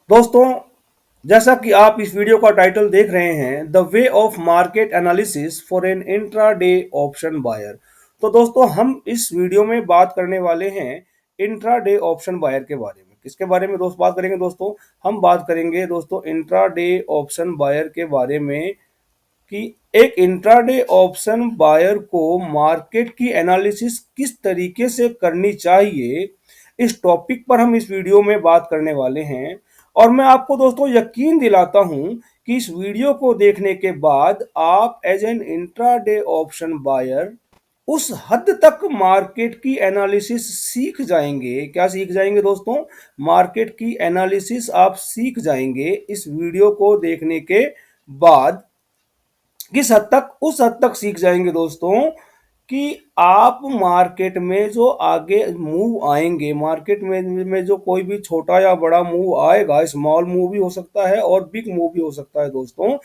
दोस्तों, जैसा कि आप इस वीडियो का टाइटल देख रहे हैं, the way of market analysis for an intraday option buyer. तो दोस्तों, हम इस वीडियो में बात करने वाले हैं इंट्राडे ऑप्शन बायर के बारे में। किसके बारे में दोस्त बात करेंगे दोस्तों? हम बात करेंगे दोस्तों इंट्राडे ऑप्शन बायर के बारे में कि एक इंट्राडे ऑप्शन बायर को मार्केट की एनालिसिस किस तरीके से करनी चाहिए। इस टॉपिक पर हम इस वीडियो में बात करने वाले हैं। और मैं आपको दोस्तों यकीन दिलाता हूं कि इस वीडियो को देखने के बाद आप as an intraday option buyer उस हद तक मार्केट की एनालिसिस सीख जाएंगे। क्या सीख जाएंगे दोस्तों? मार्केट की एनालिसिस आप सीख जाएंगे इस वीडियो को देखने के बाद। किस हद तक? उस हद तक सीख जाएंगे दोस्तों कि आप मार्केट में जो आगे मूव आएंगे, मार्केट में जो कोई भी छोटा या बड़ा मूव आएगा, स्मॉल मूव भी हो सकता है और बिग मूव भी हो सकता है दोस्तों।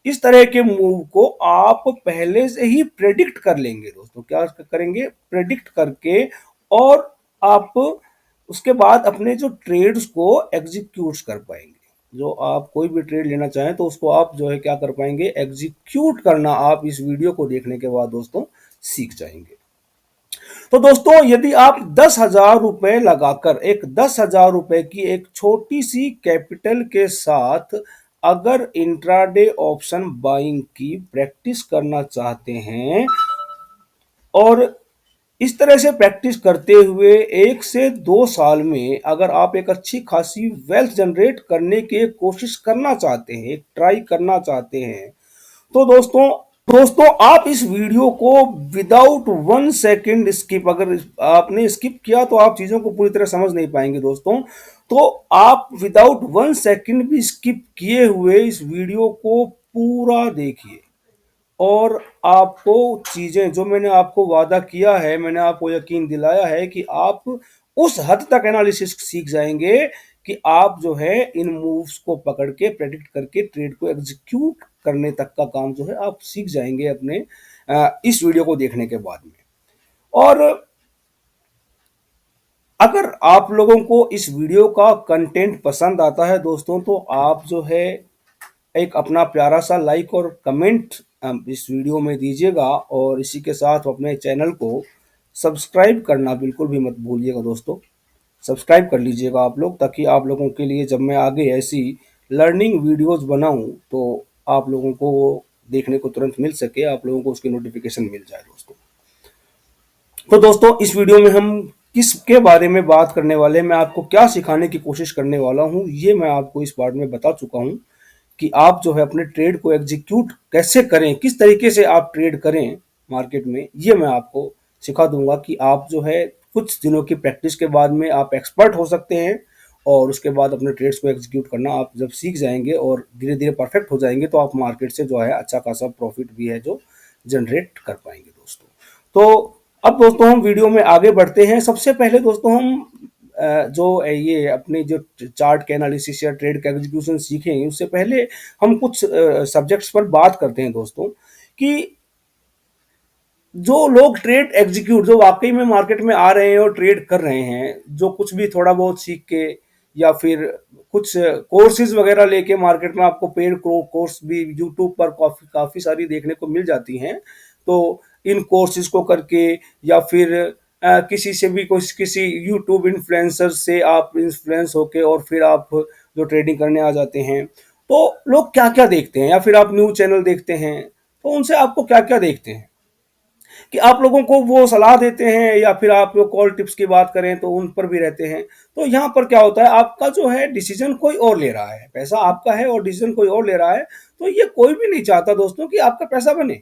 इस तरह के मूव को आप पहले से ही प्रेडिक्ट कर लेंगे दोस्तों। क्या करेंगे? प्रेडिक्ट करके, और आप उसके बाद अपने जो ट्रेड्स को एग्जीक्यूट कर पाएंगे। जो आप कोई भी ट्रेड लेना चाहें तो उसको आप जो है क्या कर पाएंगे? एग्जीक्यूट करना आप इस वीडियो को देखने के बाद दोस्तों सीख जाएंगे। तो दोस्तों, यदि आप 10,000 रुपए लगाकर, एक 10,000 रुपए की एक छोटी सी कैपिटल के साथ अगर इंट्राडे ऑप्शन बाइंग की प्रैक्टिस करना चाहते हैं, और इस तरह से प्रैक्टिस करते हुए 1 से 2 साल में अगर आप एक अच्छी खासी वेल्थ जनरेट करने की कोशिश करना चाहते हैं, ट्राई करना चाहते हैं, तो दोस्तों आप इस वीडियो को विदाउट 1 सेकेंड स्किप, अगर आपने स्किप किया तो आप चीजों को पूरी तरह समझ नहीं पाएंगे दोस्तों। तो आप विदाउट 1 सेकेंड भी स्किप किए हुए इस वीडियो को पूरा देखिए, और आपको चीजें जो मैंने आपको वादा किया है, मैंने आपको यकीन दिलाया है कि आप उस हद तक एनालिसिस सीख जाएंगे कि आप जो है इन मूव्स को पकड़ के प्रेडिक्ट करके ट्रेड को एग्जीक्यूट करने तक का काम जो है आप सीख जाएंगे अपने इस वीडियो को देखने के बाद में। और अगर आप लोगों को इस वीडियो का कंटेंट पसंद आता है दोस्तों, तो आप जो है एक अपना प्यारा सा लाइक और कमेंट इस वीडियो में दीजिएगा, और इसी के साथ अपने चैनल को सब्सक्राइब करना बिल्कुल भी मत भूलिएगा दोस्तों। सब्सक्राइब कर लीजिएगा आप लोग, ताकि आप लोगों के लिए जब मैं आगे ऐसी लर्निंग वीडियोस बनाऊं तो आप लोगों को वो देखने को तुरंत मिल सके, आप लोगों को उसकी नोटिफिकेशन मिल जाए दोस्तों। तो दोस्तों, इस वीडियो में हम किसके बारे में बात करने वाले हैं, मैं आपको क्या सिखाने की कोशिश करने वाला हूं, ये मैं आपको इस पार्ट में बता चुका हूं कि आप जो है अपने ट्रेड को एग्जीक्यूट कैसे करें, किस तरीके से आप ट्रेड करें मार्केट में, ये मैं आपको सिखा दूंगा कि आप जो है कुछ दिनों की प्रैक्टिस के बाद में आप एक्सपर्ट हो सकते हैं। और उसके बाद अपने ट्रेड्स को एग्जीक्यूट करना आप जब सीख जाएंगे और धीरे धीरे परफेक्ट हो जाएंगे, तो आप मार्केट से जो है अच्छा खासा प्रॉफिट भी है जो जनरेट कर पाएंगे दोस्तों। तो अब दोस्तों हम वीडियो में आगे बढ़ते हैं। सबसे पहले दोस्तों हम जो ये अपने जो चार्ट के एनालिसिस या ट्रेड का एग्जीक्यूशन सीखें, उससे पहले हम कुछ सब्जेक्ट्स पर बात करते हैं दोस्तों। कि जो लोग ट्रेड एग्जीक्यूट, जो वाकई में मार्केट में आ रहे हैं और ट्रेड कर रहे हैं, जो कुछ भी थोड़ा बहुत सीख के या फिर कुछ कोर्सेज वगैरह लेके मार्केट में, आपको पेड कोर्स भी यूट्यूब पर काफी काफी सारी देखने को मिल जाती हैं। तो इन कोर्सेज को करके या फिर किसी से भी कुछ, किसी यूट्यूब इन्फ्लुएंसर से आप इन्फ्लुएंस होके और फिर आप जो ट्रेडिंग करने आ जाते हैं, तो लोग क्या क्या देखते हैं, या फिर आप न्यूज चैनल देखते हैं, तो उनसे आपको क्या क्या देखते हैं कि आप लोगों को वो सलाह देते हैं, या फिर आप लोग कॉल टिप्स की बात करें तो उन पर भी रहते हैं। तो यहाँ पर क्या होता है, आपका जो है डिसीजन कोई और ले रहा है, पैसा आपका है और डिसीजन कोई और ले रहा है। तो ये कोई भी नहीं चाहता दोस्तों कि आपका पैसा बने।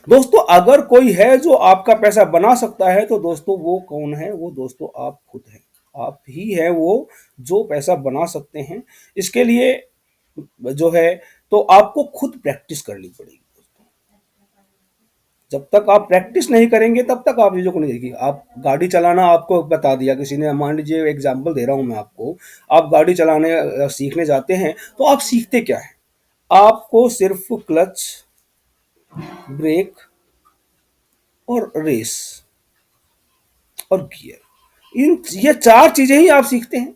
दोस्तों, अगर कोई है जो आपका पैसा बना सकता है, तो दोस्तों वो कौन है? वो दोस्तों आप खुद हैं। आप ही है वो जो पैसा बना सकते हैं। इसके लिए जो है तो आपको खुद प्रैक्टिस करनी पड़ेगी दोस्तों। जब तक आप प्रैक्टिस नहीं करेंगे तब तक आप चीजों को नहीं देखिए। आप गाड़ी चलाना आपको बता दिया किसी ने, मान लीजिए एग्जाम्पल दे रहा हूं मैं आपको। आप गाड़ी चलाने सीखने जाते हैं, तो आप सीखते क्या है? आपको सिर्फ क्लच, ब्रेक और रेस और गियर, इन ये 4 चीजें ही आप सीखते हैं।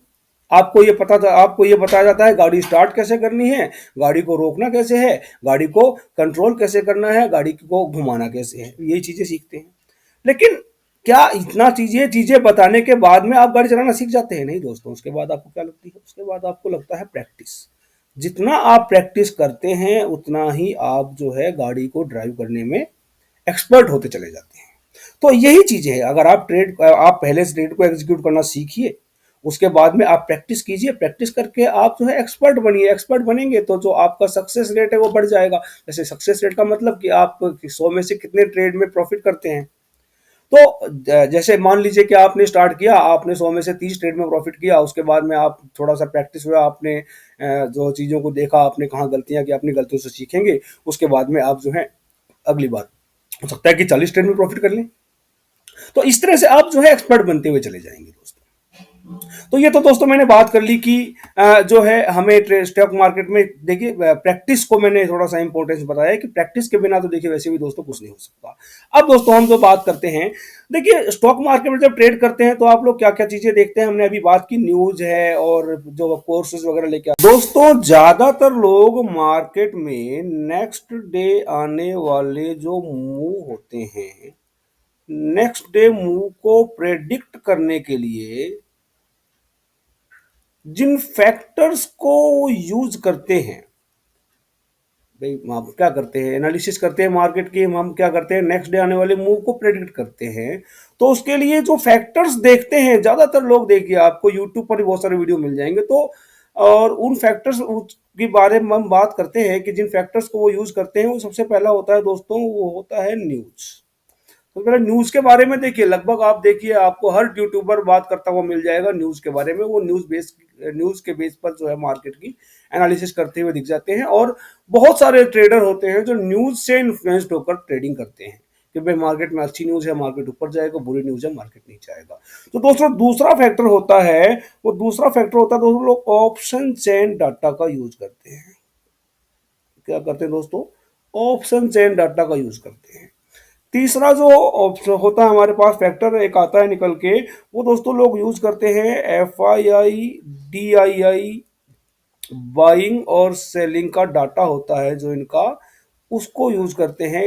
आपको ये बताया जाता है गाड़ी स्टार्ट कैसे करनी है, गाड़ी को रोकना कैसे है, गाड़ी को कंट्रोल कैसे करना है, गाड़ी को घुमाना कैसे है, यही चीजें सीखते हैं। लेकिन क्या इतना चीजें चीजें बताने के बाद में आप गाड़ी चलाना सीख जाते हैं? नहीं दोस्तों, उसके बाद आपको क्या लगती है? उसके बाद आपको लगता है प्रैक्टिस। जितना आप प्रैक्टिस करते हैं उतना ही आप जो है गाड़ी को ड्राइव करने में एक्सपर्ट होते चले जाते हैं। तो यही चीजें है, अगर आप पहले से ट्रेड को एग्जीक्यूट करना सीखिए, उसके बाद में आप प्रैक्टिस कीजिए, प्रैक्टिस करके आप जो है एक्सपर्ट बनिए। एक्सपर्ट बनेंगे तो जो आपका सक्सेस रेट है वो बढ़ जाएगा। जैसे सक्सेस रेट का मतलब कि आप 100 में से कितने ट्रेड में प्रॉफिट करते हैं। तो जैसे मान लीजिए कि आपने स्टार्ट किया, आपने 100 में से 30 ट्रेड में प्रॉफिट किया, उसके बाद में आप थोड़ा सा प्रैक्टिस हुआ, आपने जो चीज़ों को देखा, आपने कहाँ गलतियां की, अपनी गलतियों से सीखेंगे। उसके बाद में आप जो है अगली बार हो सकता है कि 40 ट्रेड में प्रॉफिट कर लें। तो इस तरह से आप जो है एक्सपर्ट बनते हुए चले जाएंगे दोस्तों। तो ये तो दोस्तों मैंने बात कर ली कि जो है हमें स्टॉक मार्केट में देखिए प्रैक्टिस को मैंने थोड़ा सा इंपॉर्टेंस बताया कि प्रैक्टिस के बिना तो देखिए वैसे भी दोस्तों कुछ नहीं हो सकता। अब दोस्तों हम जो बात करते हैं, देखिए स्टॉक मार्केट में जब ट्रेड करते हैं तो आप लोग क्या क्या चीजें देखते हैं। हमने अभी बात की न्यूज है और जो कोर्सेज वगैरह लेके दोस्तों ज्यादातर लोग मार्केट में नेक्स्ट डे आने वाले जो मूव होते हैं, नेक्स्ट डे मूव को प्रेडिक्ट करने के लिए जिन फैक्टर्स को यूज करते हैं, भाई हम क्या करते हैं, एनालिसिस करते हैं मार्केट की। हम क्या करते हैं, नेक्स्ट डे आने वाले मूव को प्रेडिक्ट करते हैं। तो उसके लिए जो फैक्टर्स देखते हैं ज्यादातर लोग, देखिए आपको यूट्यूब पर भी बहुत सारे वीडियो मिल जाएंगे। तो और उन फैक्टर्स के बारे में हम बात करते हैं कि जिन फैक्टर्स को वो यूज करते हैं, वो सबसे पहला होता है दोस्तों, वो होता है न्यूज। तो मेरा न्यूज के बारे में देखिए, लगभग आप देखिए आपको हर यूट्यूबर बात करता हुआ मिल जाएगा न्यूज के बारे में। वो न्यूज के बेस पर जो है मार्केट की एनालिसिस करते हुए दिख जाते हैं। और बहुत सारे ट्रेडर होते हैं जो न्यूज से इन्फ्लुएंस्ड होकर ट्रेडिंग करते हैं कि भाई मार्केट में अच्छी न्यूज है मार्केट ऊपर जाएगा, बुरी न्यूज है मार्केट नीचे आएगा। तो दोस्तों दूसरा फैक्टर होता है, वो दूसरा फैक्टर होता है दोस्तों, लोग ऑप्शन चेन डाटा का यूज करते हैं। क्या करते हैं दोस्तों? ऑप्शन चेन डाटा का यूज करते हैं। तीसरा जो ऑप्शन होता है हमारे पास, फैक्टर एक आता है निकल के, वो दोस्तों लोग यूज करते हैं FII DII, बाइंग और सेलिंग का डाटा होता है जो इनका, उसको यूज करते हैं।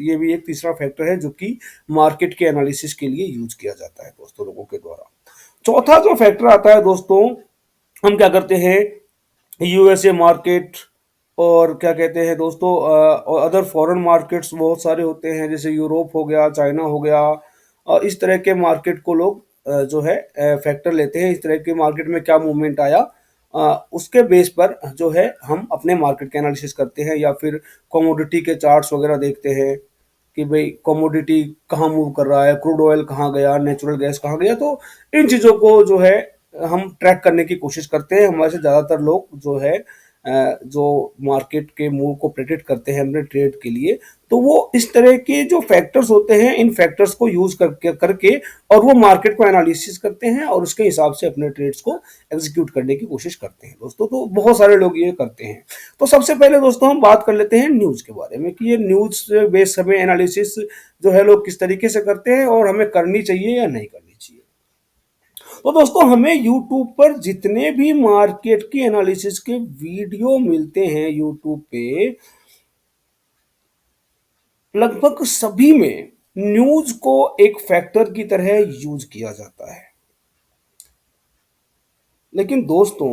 ये भी एक तीसरा फैक्टर है जो कि मार्केट के एनालिसिस के लिए यूज किया जाता है दोस्तों लोगों के द्वारा। चौथा जो फैक्टर आता है दोस्तों, हम क्या करते हैं, USA मार्केट और क्या कहते हैं दोस्तों, और अदर फॉरेन मार्केट्स बहुत सारे होते हैं, जैसे यूरोप हो गया, चाइना हो गया, और इस तरह के मार्केट को लोग जो है फैक्टर लेते हैं। इस तरह के मार्केट में क्या मूवमेंट आया, उसके बेस पर जो है हम अपने मार्केट का एनालिसिस करते हैं। या फिर कमोडिटी के चार्ट्स वगैरह देखते हैं कि भाई कमोडिटी कहाँ मूव कर रहा है, क्रूड ऑयल कहाँ गया, नेचुरल गैस कहाँ गया। तो इन चीज़ों को जो है हम ट्रैक करने की कोशिश करते हैं। हमारे से ज़्यादातर लोग जो है जो मार्केट के मूव को प्रेडिक्ट करते हैं अपने ट्रेड के लिए, तो वो इस तरह के जो फैक्टर्स होते हैं, इन फैक्टर्स को यूज करके और वो मार्केट को एनालिसिस करते हैं और उसके हिसाब से अपने ट्रेड्स को एग्जीक्यूट करने की कोशिश करते हैं दोस्तों। तो बहुत सारे लोग ये करते हैं। तो सबसे पहले दोस्तों हम बात कर लेते हैं न्यूज के बारे में कि ये न्यूज बेस हमें एनालिसिस जो है लोग किस तरीके से करते हैं और हमें करनी चाहिए या नहीं करनी चाहिए। तो दोस्तों हमें YouTube पर जितने भी मार्केट की एनालिसिस के वीडियो मिलते हैं YouTube पे, लगभग सभी में न्यूज को एक फैक्टर की तरह यूज किया जाता है। लेकिन दोस्तों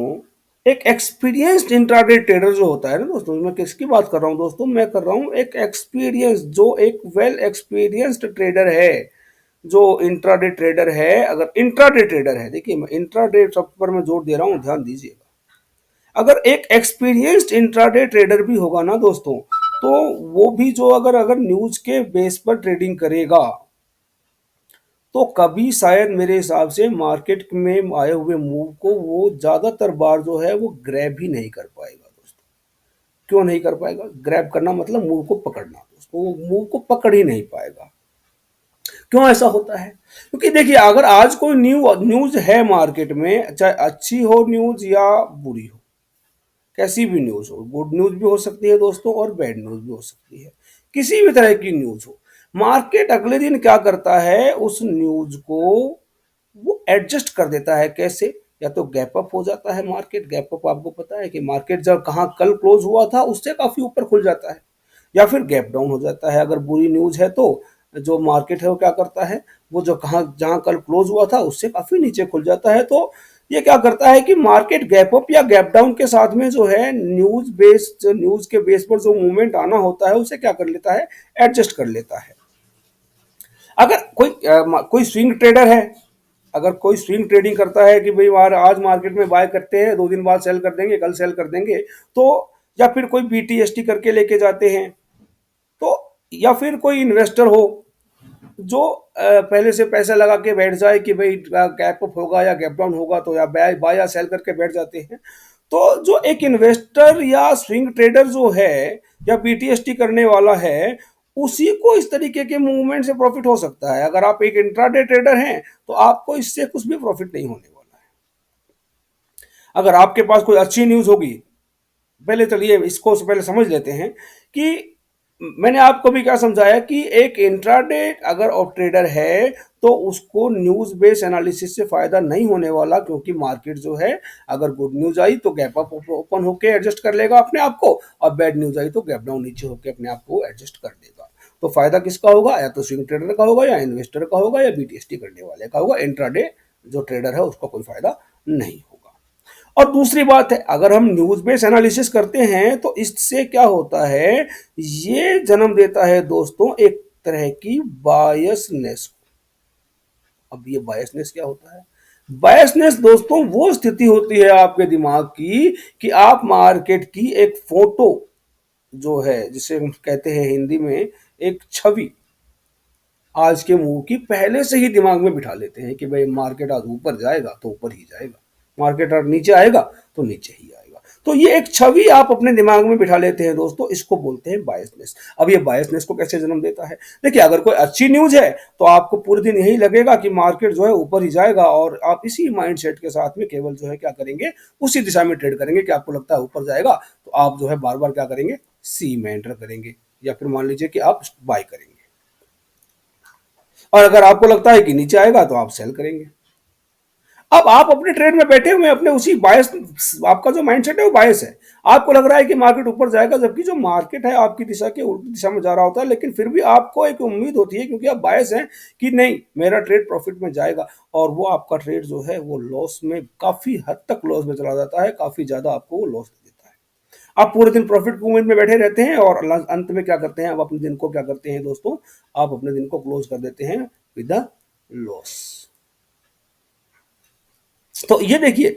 एक एक्सपीरियंस्ड इंट्राडे ट्रेडर जो होता है ना दोस्तों, मैं किसकी बात कर रहा हूं दोस्तों, मैं कर रहा हूं एक एक्सपीरियंस, जो एक वेल एक्सपीरियंस्ड ट्रेडर है, जो इंट्राडे ट्रेडर है। अगर इंट्राडे ट्रेडर है, देखिए मैं इंट्राडे सब पर मैं जोर दे रहा हूं, ध्यान दीजिएगा। अगर एक एक्सपीरियंस्ड इंट्राडे ट्रेडर भी होगा ना दोस्तों, तो वो भी जो अगर अगर न्यूज के बेस पर ट्रेडिंग करेगा, तो कभी शायद मेरे हिसाब से मार्केट में आए हुए मूव को वो ज्यादातर बार जो है वो ग्रैब ही नहीं कर पाएगा दोस्तों। क्यों नहीं कर पाएगा? ग्रैब करना मतलब मूव को पकड़ना दोस्तों, वो मूव को पकड़ ही नहीं पाएगा। क्यों ऐसा होता है? क्योंकि देखिए अगर आज कोई न्यूज है मार्केट में, चाहे अच्छी हो न्यूज या बुरी हो, कैसी भी न्यूज हो, गुड न्यूज भी हो सकती है दोस्तों और बैड न्यूज भी हो सकती है, किसी भी तरह की न्यूज हो, मार्केट अगले दिन क्या करता है, उस न्यूज को वो एडजस्ट कर देता है। कैसे? या तो गैप अप हो जाता है मार्केट। गैप अप आपको पता है कि मार्केट जब कहाँ कल क्लोज हुआ था उससे काफ़ी ऊपर खुल जाता है, या फिर गैप डाउन हो जाता है। अगर बुरी न्यूज़ है तो जो मार्केट है वो क्या करता है, वो जो कहाँ जहाँ कल क्लोज हुआ था उससे काफ़ी नीचे खुल जाता है। तो ये क्या करता है कि मार्केट गैप अप या गैप डाउन के साथ में जो है न्यूज़ के बेस पर जो मूवमेंट आना होता है उसे क्या कर लेता है, एडजस्ट कर लेता है। अगर कोई स्विंग ट्रेडर है, अगर कोई स्विंग ट्रेडिंग करता है कि भाई आज मार्केट में बाय करते हैं, 2 दिन बाद सेल कर देंगे, कल सेल कर देंगे, तो या फिर कोई बीटीएसटी करके लेके जाते हैं, तो या फिर कोई इन्वेस्टर हो जो पहले से पैसा लगा के बैठ जाए कि भाई गैप अप होगा या गैप डाउन होगा, तो या बाय या सेल करके बैठ जाते हैं। तो जो एक इन्वेस्टर या स्विंग ट्रेडर जो है या बीटीएसटी करने वाला है, उसी को इस तरीके के मूवमेंट से प्रॉफिट हो सकता है। अगर आप एक इंट्राडे ट्रेडर हैं तो आपको इससे कुछ भी प्रॉफिट नहीं होने वाला है। अगर आपके पास कोई अच्छी न्यूज़ होगी, पहले चलिए इसको पहले समझ लेते हैं कि मैंने आपको भी क्या समझाया कि एक इंट्राडे अगर ऑफ ट्रेडर है तो उसको न्यूज बेस्ड एनालिसिस से फायदा नहीं होने वाला, क्योंकि मार्केट जो है अगर गुड न्यूज आई तो गैप अप ओपन होके एडजस्ट कर लेगा अपने आप को, और बैड न्यूज आई तो गैप डाउन नीचे होके अपने आप को एडजस्ट कर देगा। तो फायदा किसका होगा, या तो स्विंग ट्रेडर का होगा, या इन्वेस्टर का होगा, या बीटीएसटी करने वाले का होगा। इंट्राडे जो ट्रेडर है उसका कोई फायदा नहीं होगा। और दूसरी बात है, अगर हम न्यूज बेस्ड एनालिसिस करते हैं तो इससे क्या होता है, ये जन्म देता है दोस्तों एक तरह की बायसनेस। अब ये बायसनेस क्या होता है, बायसनेस दोस्तों वो स्थिति होती है आपके दिमाग की कि आप मार्केट की एक फोटो जो है, जिसे हम कहते हैं हिंदी में एक छवि, आज के मूव की पहले से ही दिमाग में बिठा लेते हैं कि भाई मार्केट आज ऊपर जाएगा तो ऊपर ही जाएगा, मार्केट आज नीचे आएगा तो नीचे ही आएगा। तो ये एक छवि आप अपने दिमाग में बिठा लेते हैं दोस्तों, इसको बोलते हैं बायसनेस। अब ये बायसनेस को कैसे जन्म देता है, देखिए अगर कोई अच्छी न्यूज है तो आपको पूरे दिन यही लगेगा कि मार्केट जो है ऊपर ही जाएगा, और आप इसी माइंडसेट के साथ में केवल जो है क्या करेंगे, उसी दिशा में ट्रेड करेंगे कि आपको लगता है ऊपर जाएगा, तो आप जो है बार बार क्या करेंगे, सी में एंटर करेंगे, या फिर मान लीजिए कि आप बाय करेंगे। और अगर आपको लगता है कि नीचे आएगा तो आप सेल करेंगे। अब आप अपने ट्रेड में बैठे हुए अपने उसी बायस, आपका जो माइंडसेट है वो बायस है। आपको लग रहा है कि मार्केट ऊपर जाएगा, जबकि जो मार्केट है आपकी दिशा के उल्टी दिशा में जा रहा होता है, लेकिन फिर भी आपको एक उम्मीद होती है क्योंकि आप बायस हैं कि नहीं मेरा ट्रेड प्रॉफिट में जाएगा, और वो आपका ट्रेड जो है वो लॉस में, काफी हद तक लॉस में चला जाता है, काफी ज्यादा आपको वो लॉस दे देता है। आप पूरे दिन प्रॉफिट मूवमेंट में बैठे रहते हैं और अंत में क्या करते हैं, आप अपने दिन को क्या करते हैं दोस्तों, आप अपने दिन को क्लोज कर देते हैं विद द लॉस। तो ये देखिए,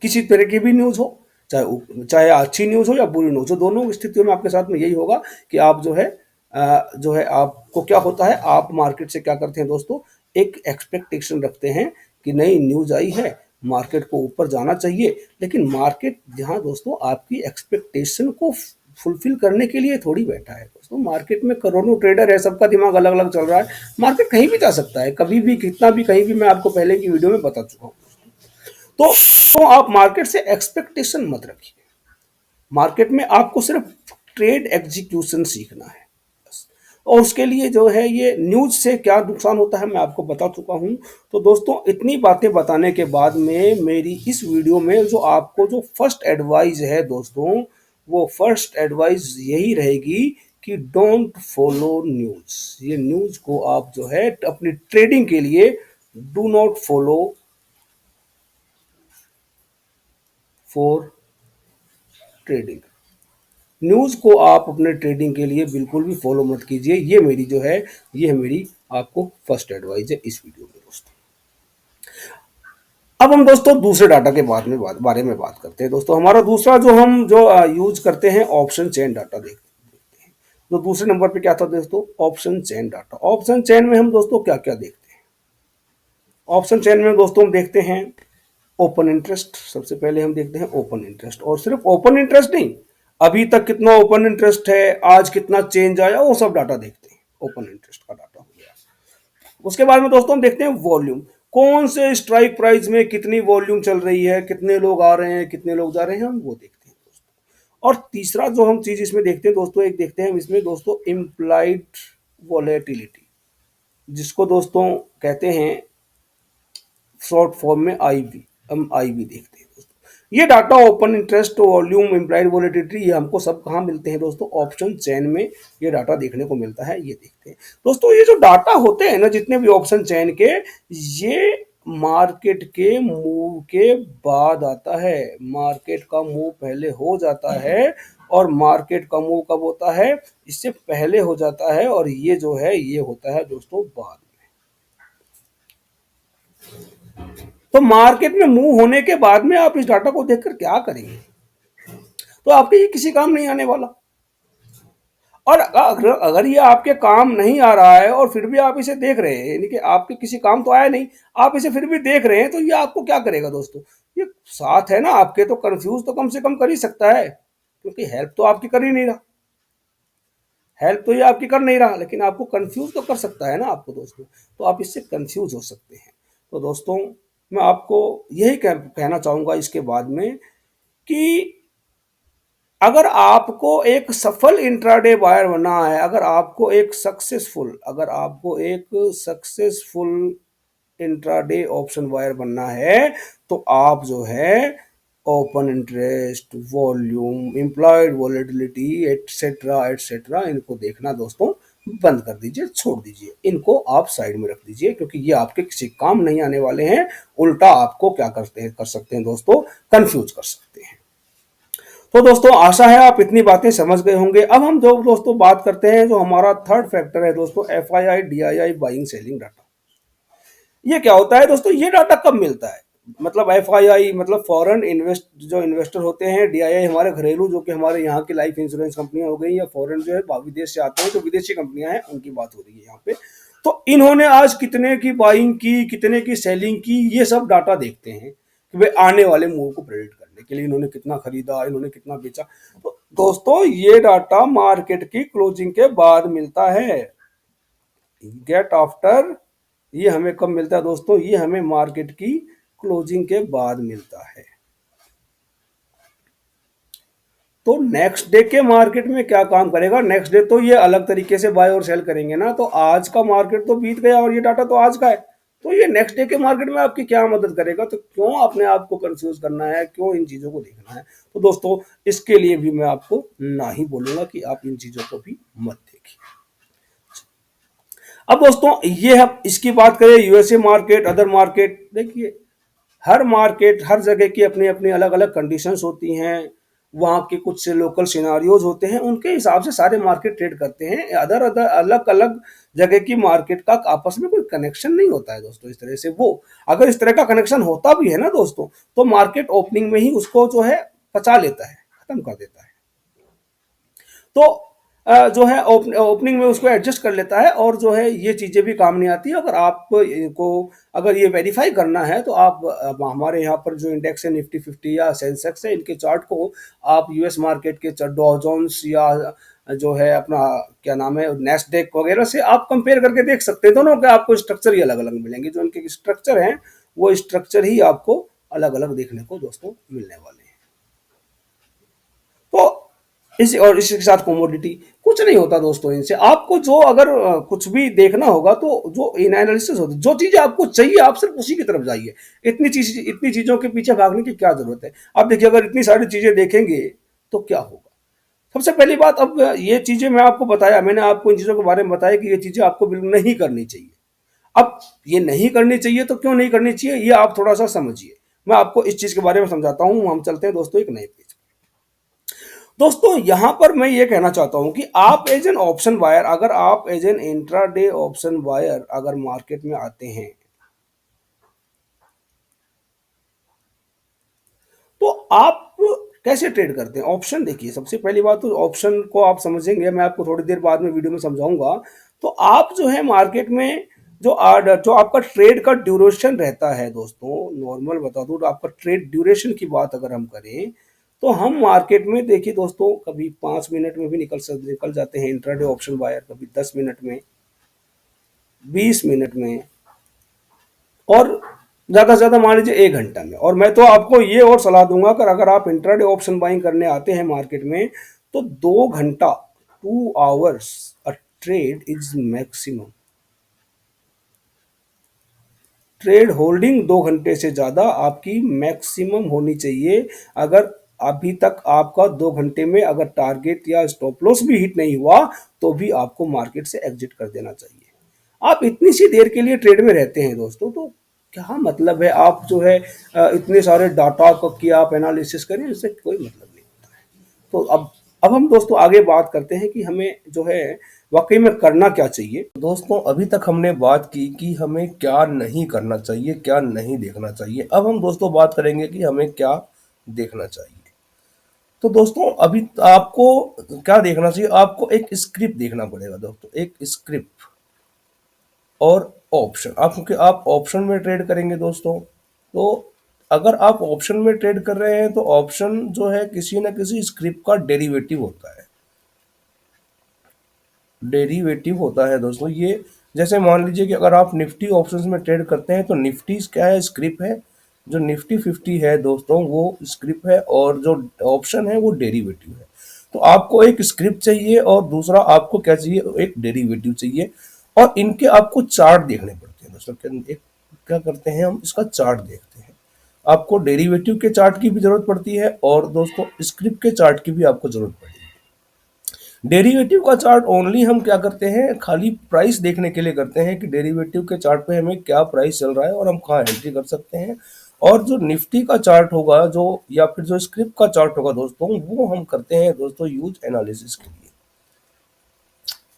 किसी तरह की भी न्यूज़ हो, चाहे चाहे अच्छी न्यूज़ हो या बुरी न्यूज़ हो, दोनों स्थितियों में आपके साथ में यही होगा कि आप जो है आपको क्या होता है, आप मार्केट से क्या करते हैं दोस्तों, एक एक्सपेक्टेशन रखते हैं कि नई न्यूज़ आई है, मार्केट को ऊपर जाना चाहिए। लेकिन मार्केट जहाँ दोस्तों आपकी एक्सपेक्टेशन को फुलफिल करने के लिए थोड़ी बैठा है दोस्तों, मार्केट में करोड़ों ट्रेडर है, सबका दिमाग अलग अलग चल रहा है, मार्केट कहीं भी जा सकता है, कभी भी, कितना भी, कहीं भी। मैं आपको पहले की वीडियो में बता चुका हूँ। तो आप मार्केट से एक्सपेक्टेशन मत रखिए। मार्केट में आपको सिर्फ ट्रेड एग्जीक्यूशन सीखना है बस। और उसके लिए जो है ये न्यूज से क्या नुकसान होता है मैं आपको बता चुका हूं। तो दोस्तों इतनी बातें बताने के बाद में मेरी इस वीडियो में जो आपको जो फर्स्ट एडवाइस है दोस्तों, वो फर्स्ट एडवाइस यही रहेगी कि डोंट फॉलो न्यूज। ये न्यूज को आप जो है अपनी ट्रेडिंग के लिए do not follow for trading. News को आप अपने ट्रेडिंग के लिए बिल्कुल भी फॉलो मत कीजिए। ये मेरी जो है, ये है मेरी आपको फर्स्ट एडवाइस है इस वीडियो में दोस्तों। अब हम दोस्तों दूसरे डाटा के बारे में बात करते हैं दोस्तों। हमारा दूसरा जो हम जो यूज करते हैं, ऑप्शन चेन डाटा देखते हैं। तो दूसरे नंबर पे क्या था दोस्तों, option chain data. Option chain में हम दोस्तों क्या क्या देखते हैं, ऑप्शन चेन में दोस्तों हम देखते हैं ओपन इंटरेस्ट। सबसे पहले हम देखते हैं ओपन इंटरेस्ट, और सिर्फ ओपन इंटरेस्ट नहीं, अभी तक कितना ओपन इंटरेस्ट है, आज कितना चेंज आया, वो सब डाटा देखते हैं। ओपन इंटरेस्ट का डाटा हो गया। उसके बाद में दोस्तों हम देखते हैं वॉल्यूम, कौन से स्ट्राइक प्राइस में कितनी वॉल्यूम चल रही है, कितने लोग आ रहे हैं, कितने लोग जा रहे हैं, हम वो देखते हैं दोस्तों। और तीसरा जो हम चीज इसमें देखते हैं दोस्तों, एक देखते हैं इसमें दोस्तों इम्प्लाइड वॉलेटिलिटी, जिसको दोस्तों कहते हैं शॉर्ट फॉर्म में आईवी। हम आई भी देखते हैं दोस्तों। ये data open interest, volume, implied volatility, ये हमको सब कहाँ मिलते हैं दोस्तों? ऑप्शन चेन में ये डाटा देखने को मिलता है, ये देखते हैं दोस्तों। ये जो डाटा होते हैं ना जितने भी ऑप्शन चेन के, ये मार्केट के मूव के बाद आता है। मार्केट का मूव पहले हो जाता है, और मार्केट का मूव कब होता है? इससे पहले हो जाता है, और ये जो है ये होता है दोस्तों बाद में। तो मार्केट में मूव होने के बाद में आप इस डाटा को देखकर क्या करेंगे? तो आपके ये किसी काम नहीं आने वाला। और अगर ये आपके काम नहीं आ रहा है और फिर भी आप इसे देख रहे हैं, यानी कि आपके किसी काम तो आया नहीं, आप इसे फिर भी देख रहे हैं, तो ये आपको क्या करेगा दोस्तों? ये साथ है ना आपके, तो कंफ्यूज तो कम से कम कर ही सकता है, क्योंकि हेल्प तो आपकी कर ही नहीं रहा। हेल्प तो ये आपकी कर नहीं रहा, लेकिन आपको कंफ्यूज तो कर सकता है ना आपको दोस्तों। तो आप इससे कंफ्यूज हो सकते हैं। तो दोस्तों, मैं आपको यही कहना चाहूंगा इसके बाद में कि अगर आपको एक सफल इंट्राडे बायर बनना है, अगर आपको एक सक्सेसफुल इंट्राडे ऑप्शन बायर बनना है, तो आप जो है open interest, volume, employed volatility, etcetera etcetera, इनको देखना दोस्तों बंद कर दीजिए, छोड़ दीजिए। इनको आप साइड में रख दीजिए, क्योंकि ये आपके किसी काम नहीं आने वाले हैं। उल्टा आपको क्या कर सकते हैं दोस्तों? कंफ्यूज कर सकते हैं। तो दोस्तों, आशा है आप इतनी बातें समझ गए होंगे। अब हम जो दोस्तों बात करते हैं, जो हमारा थर्ड फैक्टर है दोस्तों, FII DII buying selling data. ये क्या होता है दोस्तों? ये डाटा कब मिलता है? मतलब FII मतलब फॉरेन जो इन्वेस्टर होते हैं, DII हमारे घरेलू, जो कि हमारे यहाँ की लाइफ इंश्योरेंस कंपनियां हो गई, या फॉरेन जो है विदेश से आते हैं, जो विदेशी कंपनियां हैं, उनकी बात हो रही है यहाँ पे। तो इन्होंने आज कितने की बाइंग की, कितने की सेलिंग की, ये सब डाटा देखते हैं कि भाई आने वाले मूव को प्रेडिक्ट करने के लिए इन्होंने कितना खरीदा, इन्होंने कितना बेचा। तो दोस्तों, ये डाटा मार्केट की क्लोजिंग के बाद मिलता है। गेट आफ्टर, ये हमें कब मिलता है दोस्तों? ये हमें मार्केट की क्लोजिंग के बाद मिलता है। तो नेक्स्ट डे के मार्केट में क्या काम करेगा? नेक्स्ट डे तो ये अलग तरीके से बाय और सेल करेंगे ना। तो आज का मार्केट तो बीत गया और ये डाटा तो आज का है, तो ये नेक्स्ट डे के मार्केट में आपकी क्या मदद करेगा? तो क्यों अपने आप को कंफ्यूज करना है, क्यों इन चीजों को देखना है? तो दोस्तों, इसके लिए भी मैं आपको ना ही बोलूंगा कि आप इन चीजों को भी मत देखिए। अब दोस्तों, ये हम इसकी बात करें, USA मार्केट, अदर मार्केट, देखिए हर मार्केट, हर जगह की अपनी अपनी अलग अलग कंडीशंस होती हैं। वहाँ के कुछ से लोकल सिनारियोज होते हैं, उनके हिसाब से सारे मार्केट ट्रेड करते हैं। अदर अदर अलग अलग जगह की मार्केट का आपस में कोई कनेक्शन नहीं होता है दोस्तों। इस तरह से वो, अगर इस तरह का कनेक्शन होता भी है ना दोस्तों, तो मार्केट ओपनिंग में ही उसको जो है पचा लेता है, खत्म कर देता है। तो जो है ओपनिंग में उसको एडजस्ट कर लेता है, और जो है ये चीज़ें भी काम नहीं आती। अगर आपको इनको, अगर ये वेरीफाई करना है, तो आप हमारे यहाँ पर जो इंडेक्स है निफ्टी 50 या सेंसेक्स है, इनके चार्ट को आप US मार्केट के डॉ जोन्स या जो है अपना क्या नाम है नेस्डेक वगैरह से आप कंपेयर करके देख सकते हैं। दोनों के आपको स्ट्रक्चर ही अलग अलग मिलेंगे। जो इनके स्ट्रक्चर हैं, वो स्ट्रक्चर ही आपको अलग अलग देखने को दोस्तों मिलने वाले हैं। तो इस और इसके साथ कमोडिटी, कुछ नहीं होता दोस्तों इनसे। आपको जो अगर कुछ भी देखना होगा, तो जो इन एनालिसिस होता है, जो चीजें आपको चाहिए, आप सिर्फ उसी की तरफ जाइए। इतनी चीजों के पीछे भागने की क्या जरूरत है? आप देखिए, अगर इतनी सारी चीजें देखेंगे तो क्या होगा? सबसे पहली बात, अब ये चीजें मैं आपको बताया, मैंने आपको इन चीजों के बारे में बताया कि ये चीजें आपको बिल्कुल नहीं करनी चाहिए। अब ये नहीं करनी चाहिए तो क्यों नहीं करनी चाहिए, ये आप थोड़ा सा समझिए। मैं आपको इस चीज के बारे में समझाता हूं। हम चलते हैं दोस्तों एक नए पेज। दोस्तों, यहां पर मैं ये कहना चाहता हूं कि आप एज एन ऑप्शन बायर, अगर आप as an intraday option buyer अगर मार्केट में आते हैं, तो आप कैसे ट्रेड करते हैं? ऑप्शन देखिए, सबसे पहली बात तो ऑप्शन को आप समझेंगे, मैं आपको थोड़ी देर बाद में वीडियो में समझाऊंगा। तो आप जो है मार्केट में जो आपका ट्रेड का ड्यूरेशन रहता है दोस्तों, नॉर्मल बता दूं तो आपका ट्रेड ड्यूरेशन की बात अगर हम करें, तो हम मार्केट में देखिए दोस्तों, कभी 5 मिनट में भी निकल जाते हैं इंट्राडे ऑप्शन बायर, कभी 10 मिनट में, 20 मिनट में, और ज्यादा से ज्यादा मान लीजिए 1 घंटा में। और मैं तो आपको ये और सलाह दूंगा कि अगर आप इंट्राडे ऑप्शन बाइंग करने आते हैं मार्केट में, तो 2 घंटा, 2 hours a trade is maximum. Trade holding 2 घंटे से ज़्यादा आपकी मैक्सिमम होनी चाहिए। अगर अभी तक आपका 2 घंटे में अगर टारगेट या स्टॉप लॉस भी हिट नहीं हुआ तो भी आपको मार्केट से एग्जिट कर देना चाहिए। आप इतनी सी देर के लिए ट्रेड में रहते हैं दोस्तों, तो क्या मतलब है आप जो है इतने सारे डाटा को की आप एनालिसिस करें, इससे कोई मतलब नहीं। तो अब हम दोस्तों आगे बात करते हैं कि हमें जो है वाकई में करना क्या चाहिए। दोस्तों अभी तक हमने बात की कि हमें क्या नहीं करना चाहिए, क्या नहीं देखना चाहिए। अब हम दोस्तों बात करेंगे कि हमें क्या देखना चाहिए। तो दोस्तों अभी आपको क्या देखना चाहिए, आपको एक स्क्रिप्ट देखना पड़ेगा दोस्तों, एक स्क्रिप्ट और ऑप्शन। आप ऑप्शन में ट्रेड करेंगे दोस्तों, तो अगर आप ऑप्शन में ट्रेड कर रहे हैं तो ऑप्शन जो है किसी ना किसी स्क्रिप्ट का डेरिवेटिव होता है, डेरिवेटिव होता है दोस्तों ये। जैसे मान लीजिए कि अगर आप निफ्टी ऑप्शंस में ट्रेड करते हैं तो निफ्टी क्या है, स्क्रिप्ट है। जो निफ्टी 50 है दोस्तों वो स्क्रिप्ट है, और जो ऑप्शन है वो डेरिवेटिव है। तो आपको एक स्क्रिप्ट चाहिए और दूसरा आपको क्या चाहिए, एक डेरिवेटिव चाहिए। और इनके आपको चार्ट देखने पड़ते हैं दोस्तों। क्या करते हैं हम, इसका चार्ट देखते हैं। आपको डेरिवेटिव के चार्ट की भी जरूरत पड़ती है और दोस्तों स्क्रिप्ट के चार्ट की भी आपको जरूरत पड़ेगी। डेरिवेटिव का चार्ट ओनली हम क्या करते हैं, खाली प्राइस देखने के लिए करते हैं कि डेरिवेटिव के चार्ट पे हमें क्या प्राइस चल रहा है और हम कहाँ एंट्री कर सकते हैं। और जो निफ्टी का चार्ट होगा जो, या फिर जो स्क्रिप्ट का चार्ट होगा दोस्तों, वो हम करते हैं दोस्तों यूज एनालिसिस के लिए।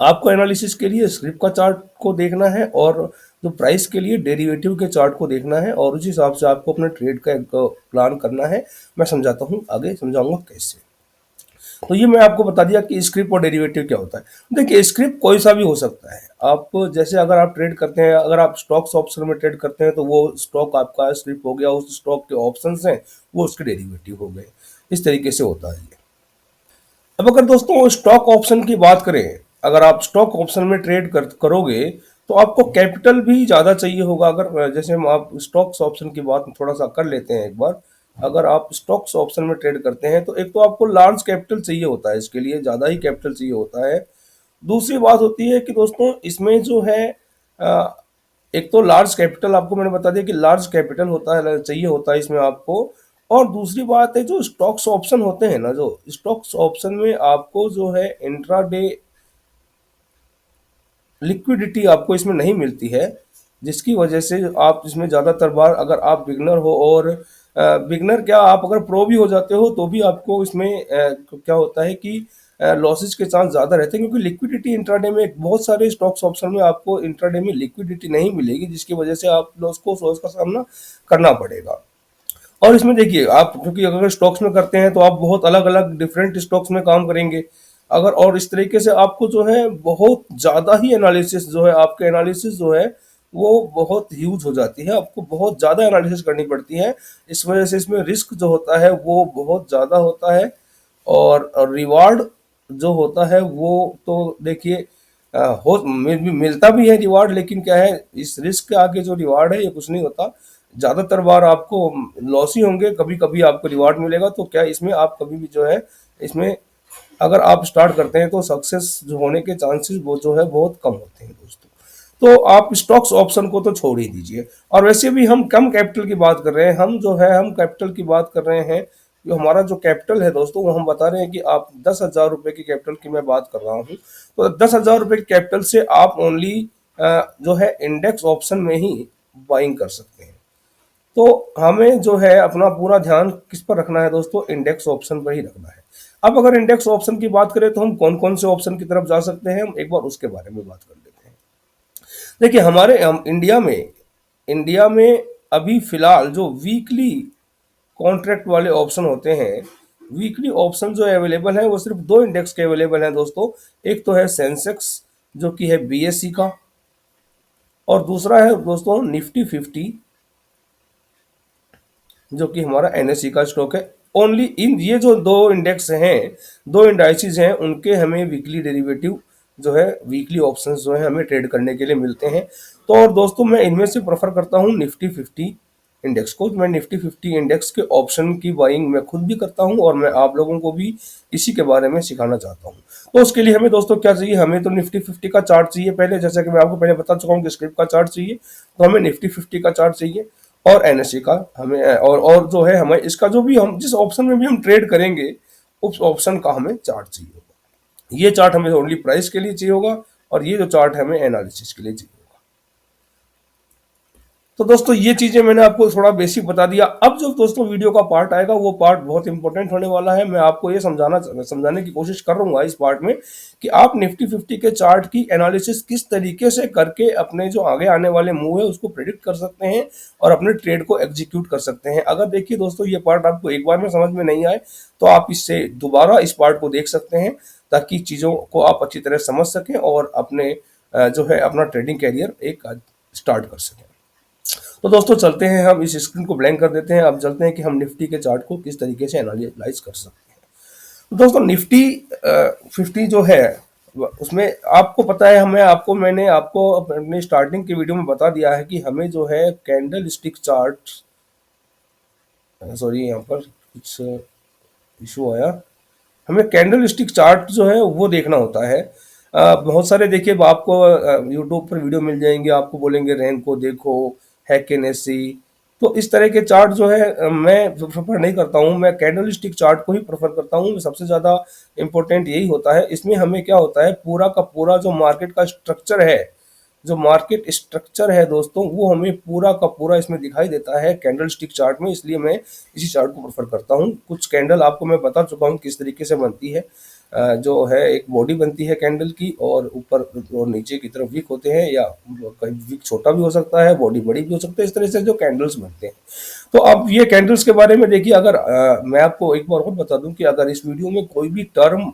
आपको एनालिसिस के लिए स्क्रिप्ट का चार्ट को देखना है और जो प्राइस के लिए डेरिवेटिव के चार्ट को देखना है, और उस हिसाब से आपको अपने ट्रेड का एक प्लान करना है। मैं समझाता हूँ, आगे समझाऊंगा कैसे। तो ये मैं आपको बता दिया कि स्क्रिप्ट और डेरिवेटिव क्या होता है। देखिए स्क्रिप्ट कोई सा भी हो सकता है। आप जैसे अगर आप ट्रेड करते हैं, अगर आप स्टॉक्स ऑप्शन में ट्रेड करते हैं तो वो स्टॉक आपका स्क्रिप्ट हो गया, उस स्टॉक के ऑप्शंस हैं वो उसके डेरिवेटिव हो गए। इस तरीके से होता है ये। अब अगर दोस्तों स्टॉक ऑप्शन की बात करें, अगर आप स्टॉक ऑप्शन में करोगे तो आपको कैपिटल भी ज़्यादा चाहिए होगा। अगर जैसे हम आप स्टॉक्स ऑप्शन की बात थोड़ा सा कर लेते हैं एक बार। अगर आप स्टॉक्स ऑप्शन में ट्रेड करते हैं तो एक तो आपको लार्ज कैपिटल चाहिए होता है, इसके लिए ज़्यादा ही कैपिटल चाहिए होता है। दूसरी बात होती है कि दोस्तों इसमें जो है अ, एक तो लार्ज कैपिटल, आपको मैंने बता दिया कि लार्ज कैपिटल होता है, चाहिए होता है इसमें आपको। और दूसरी बात है जो स्टॉक्स ऑप्शन होते हैं ना, जो स्टॉक्स ऑप्शन में आपको जो है इंट्राडे लिक्विडिटी आपको इसमें नहीं मिलती है, जिसकी वजह से आप इसमें ज़्यादातर बार अगर आप बिगनर हो, और बिगनर क्या, आप अगर प्रो भी हो जाते हो तो भी आपको इसमें क्या होता है कि लॉसेज के चांस ज़्यादा रहते हैं, क्योंकि लिक्विडिटी इंट्राडे में बहुत सारे स्टॉक्स ऑप्शन में आपको इंट्राडे में लिक्विडिटी नहीं मिलेगी, जिसकी वजह से आप लॉस का सामना करना पड़ेगा। और इसमें देखिए आप, क्योंकि अगर स्टॉक्स में करते हैं तो आप बहुत अलग अलग डिफरेंट स्टॉक्स में काम करेंगे। अगर और इस तरीके से आपको जो है बहुत ज़्यादा ही एनालिसिस जो है, आपके एनालिसिस जो है वो बहुत ह्यूज हो जाती है, आपको बहुत ज़्यादा एनालिसिस करनी पड़ती है। इस वजह से इसमें रिस्क जो होता है वो बहुत ज़्यादा होता है। और रिवार्ड जो होता है वो तो देखिए मिलता भी है रिवार्ड, लेकिन क्या है, इस रिस्क के आगे जो रिवार्ड है ये कुछ नहीं होता। ज़्यादातर बार आपको लॉस ही होंगे, कभी कभी आपको रिवार्ड मिलेगा। तो क्या इसमें आप कभी भी जो है, इसमें अगर आप स्टार्ट करते हैं तो सक्सेस जो होने के चांसेस वो जो है बहुत कम होते हैं दोस्तों। तो आप स्टॉक्स ऑप्शन को तो छोड़ ही दीजिए। और वैसे भी हम कम कैपिटल की बात कर रहे हैं, हम जो है हम कैपिटल की बात कर रहे हैं। जो हमारा जो कैपिटल है दोस्तों, वो हम बता रहे हैं कि आप 10,000 रुपये की कैपिटल की मैं बात कर रहा हूँ। तो 10,000 रुपये की कैपिटल से आप ओनली जो है इंडेक्स ऑप्शन में ही बाइंग कर सकते हैं। तो हमें जो है अपना पूरा ध्यान किस पर रखना है दोस्तों, इंडेक्स ऑप्शन पर ही रखना है। अब अगर इंडेक्स ऑप्शन की बात करें तो हम कौन कौन से ऑप्शन की तरफ जा सकते हैं, हम एक बार उसके बारे में बात कर लेते हैं। देखिए हमारे इंडिया में अभी फिलहाल जो वीकली कॉन्ट्रैक्ट वाले ऑप्शन होते हैं, वीकली ऑप्शन जो अवेलेबल है वो सिर्फ दो इंडेक्स के अवेलेबल हैं दोस्तों। एक तो है सेंसेक्स जो कि है बीएससी का, और दूसरा है दोस्तों निफ्टी 50 जो कि हमारा एनएससी का स्टॉक है। ओनली इन ये जो दो इंडेक्स हैं, दो इंडाइसिस हैं, उनके हमें वीकली डेरिवेटिव जो है, वीकली ऑप्शंस जो है हमें ट्रेड करने के लिए मिलते हैं। तो और दोस्तों मैं इनमें से प्रेफर करता हूँ निफ्टी 50 इंडेक्स को। मैं निफ्टी 50 इंडेक्स के ऑप्शन की बाइंग मैं खुद भी करता हूं और मैं आप लोगों को भी इसी के बारे में सिखाना चाहता हूं। तो उसके लिए हमें दोस्तों क्या चाहिए, हमें तो निफ्टी 50 का चार्ट चाहिए पहले, जैसा कि मैं आपको पहले बता चुका हूं कि स्क्रिप्ट का चार्ट चाहिए, तो हमें निफ्टी 50 का चार्ट चाहिए और एनएससी का हमें, और जो है हमें इसका जो भी हम जिस ऑप्शन में भी हम ट्रेड करेंगे उस ऑप्शन का हमें चार्ट चाहिए होगा। ये चार्ट हमें ओनली प्राइस के लिए चाहिए होगा और ये जो चार्ट है हमें एनालिसिस के लिए चाहिए। तो दोस्तों ये चीजें मैंने आपको थोड़ा बेसिक बता दिया। अब जो दोस्तों वीडियो का पार्ट आएगा वो पार्ट बहुत इंपॉर्टेंट होने वाला है। मैं आपको ये समझाने की कोशिश कर रहा हूँ इस पार्ट में कि आप निफ्टी 50 के चार्ट की एनालिसिस किस तरीके से करके अपने जो आगे आने वाले मूव है उसको प्रिडिक्ट कर सकते हैं और अपने ट्रेड को एग्जीक्यूट कर सकते हैं। अगर देखिए दोस्तों ये पार्ट आपको एक बार में समझ में नहीं आए तो आप इससे दोबारा इस पार्ट को देख सकते हैं ताकि चीज़ों को आप अच्छी तरह समझ सकें और अपने जो है अपना ट्रेडिंग कैरियर एक स्टार्ट कर सकें। तो दोस्तों चलते हैं, हम इस स्क्रीन को ब्लैंक कर देते हैं। अब चलते हैं कि हम निफ्टी के चार्ट को किस तरीके से एनालाइज कर सकते हैं। तो दोस्तों निफ्टी 50 जो है उसमें आपको पता है, मैंने आपको अपने स्टार्टिंग के वीडियो में बता दिया है कि हमें जो है कैंडल स्टिक चार्ट, सॉरी यहाँ पर कुछ इशू आया, हमें कैंडल स्टिक चार्ट जो है वो देखना होता है। बहुत सारे देखिए आपको यूट्यूब पर वीडियो मिल जाएंगे, आपको बोलेंगे रैंक को देखो, हैकेनेसी, तो इस तरह के चार्ट जो है मैं प्रेफर नहीं करता हूँ। मैं कैंडल स्टिक चार्ट को ही प्रेफर करता हूँ। सबसे ज़्यादा इम्पोर्टेंट यही होता है। इसमें हमें क्या होता है, पूरा का पूरा जो मार्केट का स्ट्रक्चर है, जो मार्केट स्ट्रक्चर है दोस्तों, वो हमें पूरा का पूरा इसमें दिखाई देता है कैंडल स्टिक चार्ट में। इसलिए मैं इसी चार्ट को प्रेफर करता हूँ। कुछ कैंडल आपको मैं बता चुका हूँ किस तरीके से बनती है। जो है एक बॉडी बनती है कैंडल की और ऊपर और नीचे की तरफ विक होते हैं, या कहीं विक छोटा भी हो सकता है, बॉडी बड़ी भी हो सकता है। इस तरह से जो कैंडल्स बनते हैं। तो अब ये कैंडल्स के बारे में देखिए, अगर मैं आपको एक बार और बता दूं कि अगर इस वीडियो में कोई भी टर्म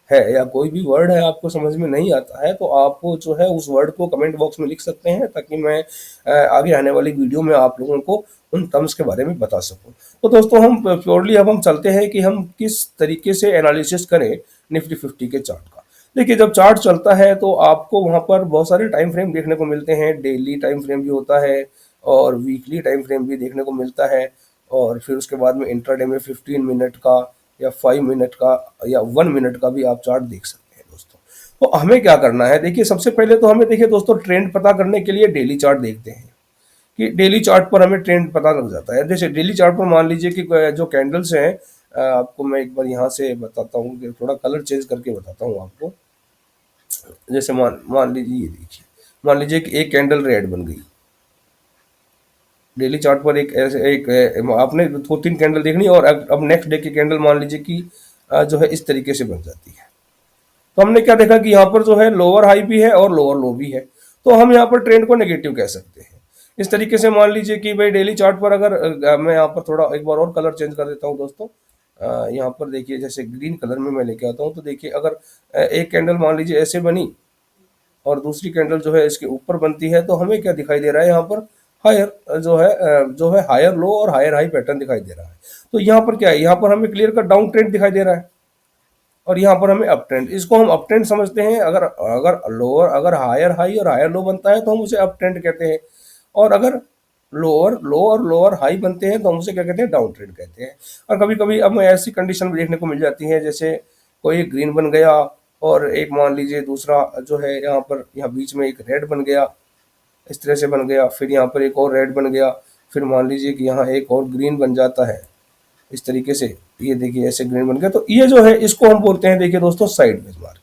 है या कोई भी वर्ड है आपको समझ में नहीं आता है तो आप जो है उस वर्ड को कमेंट बॉक्स में लिख सकते हैं ताकि मैं आगे आने वाली वीडियो में आप लोगों को उन टर्म्स के बारे में बता सकूं। तो दोस्तों हम प्योरली अब हम चलते हैं कि हम किस तरीके से एनालिसिस करें निफ्टी 50 के चार्ट का। देखिए जब चार्ट चलता है तो आपको वहां पर बहुत सारे टाइम फ्रेम देखने को मिलते हैं। डेली टाइम फ्रेम भी होता है और वीकली टाइम फ्रेम भी देखने को मिलता है, और फिर उसके बाद में इंट्राडे में 15 मिनट का या 5 मिनट का या 1 मिनट का भी आप चार्ट देख सकते हैं दोस्तों। तो हमें क्या करना है, देखिए सबसे पहले तो हमें देखिए दोस्तों ट्रेंड पता करने के लिए डेली चार्ट देखते हैं कि डेली चार्ट पर हमें ट्रेंड पता लग जाता है। जैसे डेली चार्ट पर मान लीजिए कि जो कैंडल्स हैं, आपको मैं एक बार यहाँ से बताता हूँ कि थोड़ा कलर चेंज करके बताता हूँ आपको। जैसे मान मान लीजिए ये देखिए, मान लीजिए कि एक कैंडल रेड बन गई डेली चार्ट पर। एक ऐसे एक आपने दो तीन कैंडल देखनी और अब नेक्स्ट डे की कैंडल मान लीजिए कि जो है इस तरीके से बन जाती है। तो हमने क्या देखा कि यहाँ पर जो है लोअर हाई भी है और लोअर लो भी है, तो हम यहाँ पर ट्रेंड को नेगेटिव कह सकते हैं। इस तरीके से मान लीजिए कि भाई डेली चार्ट पर अगर मैं यहाँ पर थोड़ा एक बार और कलर चेंज कर देता हूँ दोस्तों। यहाँ पर देखिए जैसे ग्रीन कलर में मैं लेके आता हूँ, तो देखिए अगर एक कैंडल मान लीजिए ऐसे बनी और दूसरी कैंडल जो है इसके ऊपर बनती है, तो हमें क्या दिखाई दे रहा है यहाँ पर, हायर जो है हायर लो और हायर हाई पैटर्न दिखाई दे रहा है। तो यहाँ पर क्या है, यहाँ पर हमें क्लियर कट डाउन ट्रेंड दिखाई दे रहा है और यहाँ पर हमें अप ट्रेंड। इसको हम अप ट्रेंड समझते हैं। अगर अगर लोअर अगर हायर हाई और हायर लो बनता है तो हम उसे अप ट्रेंड कहते हैं, और अगर लोअर लो और लोअर हाई बनते हैं तो हम उसे क्या कहते हैं, डाउन ट्रेंड कहते हैं। और कभी कभी हमें ऐसी कंडीशन भी देखने को मिल जाती है, जैसे कोई ग्रीन बन गया और एक मान लीजिए दूसरा जो है यहाँ पर, यहाँ बीच में एक रेड बन गया, इस तरह से बन गया, फिर यहाँ पर एक और रेड बन गया, फिर मान लीजिए कि यहाँ एक और ग्रीन बन जाता है इस तरीके से। ये देखिए ऐसे ग्रीन बन गया, तो ये जो है इसको हम बोलते हैं देखिए दोस्तों साइडवेज मार्केट।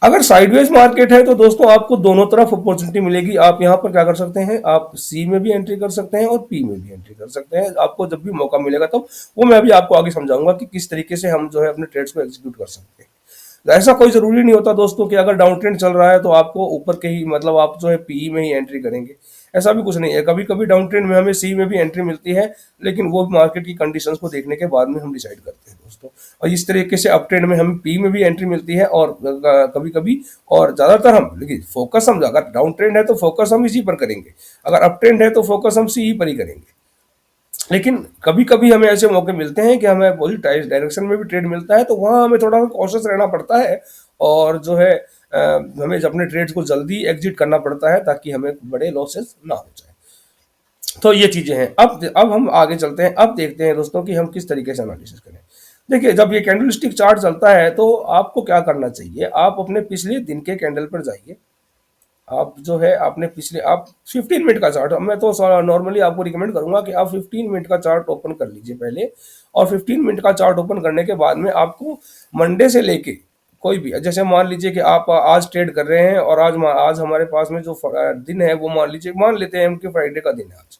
अगर साइडवेज मार्केट है तो दोस्तों आपको दोनों तरफ अपॉर्चुनिटी मिलेगी। आप यहाँ पर क्या कर सकते हैं, आप सी में भी एंट्री कर सकते हैं और पी में भी एंट्री कर सकते हैं। आपको जब भी मौका मिलेगा तो वो मैं अभी आपको आगे समझाऊंगा कि किस तरीके से हम जो है अपने ट्रेड्स को एग्जीक्यूट कर सकते हैं। ऐसा कोई जरूरी नहीं होता दोस्तों कि अगर डाउन ट्रेंड चल रहा है तो आपको ऊपर के ही मतलब आप जो है पीई में ही एंट्री करेंगे। ऐसा भी कुछ नहीं है। कभी कभी डाउन ट्रेंड में हमें सी में भी एंट्री मिलती है, लेकिन वो मार्केट की कंडीशंस को देखने के बाद में हम डिसाइड करते हैं दोस्तों। और इस तरीके से अप ट्रेंड में हमें पी में भी एंट्री मिलती है और कभी कभी, और ज्यादातर हम लेकिन फोकस हम, अगर डाउन ट्रेंड है तो फोकस हम इसी पर करेंगे, अगर अप ट्रेंड है तो फोकस हम सी पर ही करेंगे। लेकिन कभी कभी हमें ऐसे मौके मिलते हैं कि हमें अपोजिट डायरेक्शन में भी ट्रेड मिलता है, तो वहां हमें थोड़ा कॉशियस रहना पड़ता है और जो है हमें अपने ट्रेड्स को जल्दी एग्जिट करना पड़ता है ताकि हमें बड़े लॉसेस ना हो जाए। तो ये चीजें हैं। अब हम आगे चलते हैं। अब देखते हैं दोस्तों कि हम किस तरीके से एनालिसिस करें। देखिए, जब ये कैंडलस्टिक चार्ट चलता है तो आपको क्या करना चाहिए, आप अपने पिछले दिन के कैंडल पर जाइए। आप जो है आपने पिछले आप 15 मिनट का चार्ट, मैं तो नॉर्मली आपको रिकमेंड करूंगा कि आप 15 मिनट का चार्ट ओपन कर लीजिए पहले। और 15 मिनट का चार्ट ओपन करने के बाद में आपको मंडे से लेके कोई भी, जैसे मान लीजिए कि आप आज ट्रेड कर रहे हैं और आज हमारे पास में जो दिन है वो मान लेते हैं हम कि फ्राइडे का दिन है। आज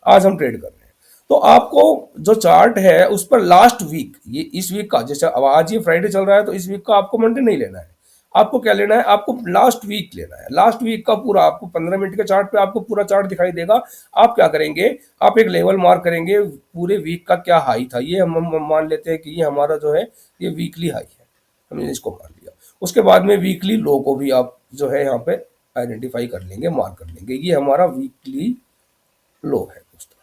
आज हम ट्रेड कर रहे हैं। तो आपको जो चार्ट है उस पर लास्ट वीक, ये इस वीक का, जैसे अब आज ये फ्राइडे चल रहा है तो इस वीक का आपको मंडे नहीं लेना है। आपको क्या लेना है, आपको लास्ट वीक लेना है। लास्ट वीक का पूरा आपको 15 मिनट के चार्ट पे आपको पूरा चार्ट दिखाई देगा। आप क्या करेंगे, आप एक लेवल मार्क करेंगे पूरे वीक का क्या हाई था। ये हम मान लेते हैं कि ये हमारा जो है ये वीकली हाई है, हमने इसको मान लिया। उसके बाद में वीकली लो को भी आप जो है यहाँ पे आइडेंटिफाई कर लेंगे, मार्क कर लेंगे, ये हमारा वीकली लो है दोस्तों।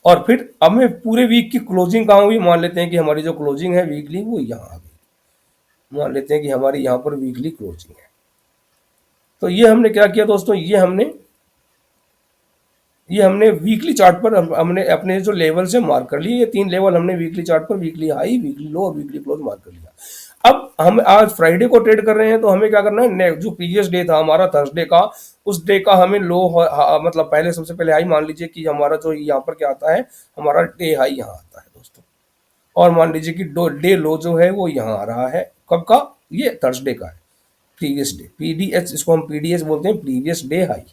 और फिर हमें पूरे वीक की क्लोजिंग कहाँ हुई, मान लेते हैं कि हमारी जो क्लोजिंग है वीकली वो यहाँ आ गई। मान लेते हैं कि हमारी यहाँ पर वीकली क्लोजिंग है। तो ये हमने क्या किया दोस्तों, ये हमने वीकली चार्ट पर हमने अपने जो लेवल से मार्क कर लिए। ये 3 लेवल हमने वीकली चार्ट पर, वीकली हाई, वीकली लो और वीकली क्लोज मार्क कर लिया। अब हम आज फ्राइडे को ट्रेड कर रहे हैं तो हमें क्या करना है, जो प्रीवियस डे था हमारा थर्सडे का, उस डे का हमें लो, मतलब पहले सबसे पहले हाई मान लीजिए कि हमारा जो यहाँ पर क्या आता है, हमारा डे हाई यहाँ आता है दोस्तों। और मान लीजिए कि डे लो जो है वो यहाँ आ रहा है, कब का, ये थर्सडे का है, प्रीवियस डे, पीडीएस, इसको हम पीडीएस बोलते हैं, प्रीवियस डे हाई।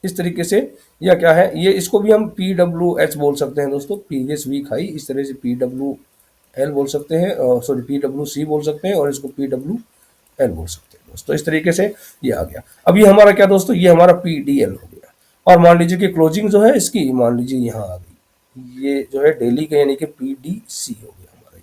इस तरीके से, या क्या है ये, इसको भी हम पी डब्ल्यू एच बोल सकते हैं दोस्तों, प्रीवियस वीक हाई। इस तरह से पी डब्ल्यू एल बोल सकते हैं, सॉरी पी डब्ल्यू सी बोल सकते हैं, और इसको पी डब्ल्यू एल बोल सकते हैं दोस्तों। इस तरीके से ये आ गया। अब ये हमारा क्या दोस्तों, ये हमारा पी डी एल हो गया। और मान लीजिए कि क्लोजिंग जो है इसकी, मान लीजिए यहाँ आ गई, ये जो है डेली का, यानी कि पी डी सी हो गया हमारा।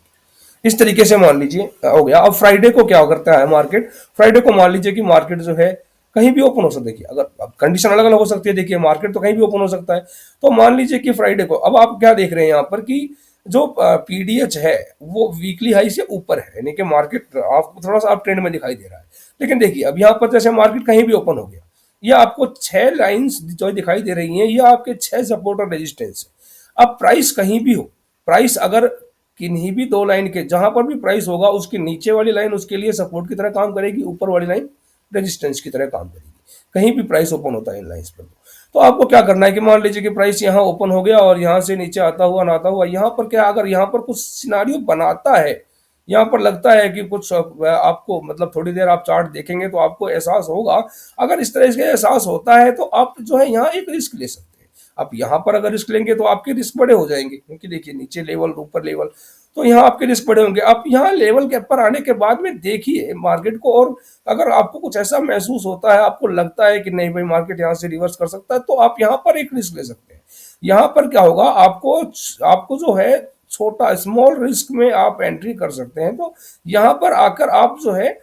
इस तरीके से मान लीजिए हो गया। अब फ्राइडे को क्या करता है मार्केट, फ्राइडे को मान लीजिए कि मार्केट जो है कहीं भी ओपन हो सकता है। देखिए, अगर अब कंडीशन अलग अलग हो सकती है, देखिए मार्केट तो कहीं भी ओपन हो सकता है। तो मान लीजिए कि फ्राइडे को, अब आप क्या देख रहे हैं यहाँ पर कि जो पीडीएच है वो वीकली हाई से ऊपर है, यानी कि मार्केट आपको थोड़ा सा आप ट्रेंड में दिखाई दे रहा है। लेकिन देखिए अब यहाँ पर जैसे मार्केट कहीं भी ओपन हो गया, ये आपको 6 लाइंस जो दिखाई दे रही हैं, ये आपके 6 सपोर्ट और रेजिस्टेंस है। अब प्राइस कहीं भी हो, प्राइस अगर किन्हीं भी 2 लाइन के, जहां पर भी प्राइस होगा उसकी नीचे वाली लाइन उसके लिए सपोर्ट की तरह काम करेगी, ऊपर वाली लाइन रेजिस्टेंस की तरह काम करेगी, कहीं भी प्राइस ओपन होता है इन लाइंस पर। तो आपको क्या करना है कि मान लीजिए कि प्राइस यहाँ ओपन हो गया और यहाँ से नीचे आता हुआ ना आता हुआ, यहाँ पर क्या, अगर यहाँ पर कुछ सिनारियो बनाता है, यहाँ पर लगता है कि कुछ आपको, मतलब थोड़ी देर आप चार्ट देखेंगे तो आपको एहसास होगा। अगर इस तरह से एहसास होता है तो आप जो है यहाँ एक रिस्क ले सकते हैं। आप यहाँ पर अगर रिस्क लेंगे तो आपके रिस्क बड़े हो जाएंगे, क्योंकि देखिए नीचे लेवल ऊपर लेवल, तो यहाँ आपके रिस्क बड़े होंगे। आप यहाँ लेवल के ऊपर आने के बाद में देखिए मार्केट को, और अगर आपको कुछ ऐसा महसूस होता है, आपको लगता है कि नहीं भाई मार्केट यहाँ से रिवर्स कर सकता है, तो आप यहाँ पर एक रिस्क ले सकते हैं। यहाँ पर क्या होगा, आपको आपको जो है छोटा स्मॉल रिस्क में आप एंट्री कर सकते हैं। तो यहाँ पर आकर आप जो है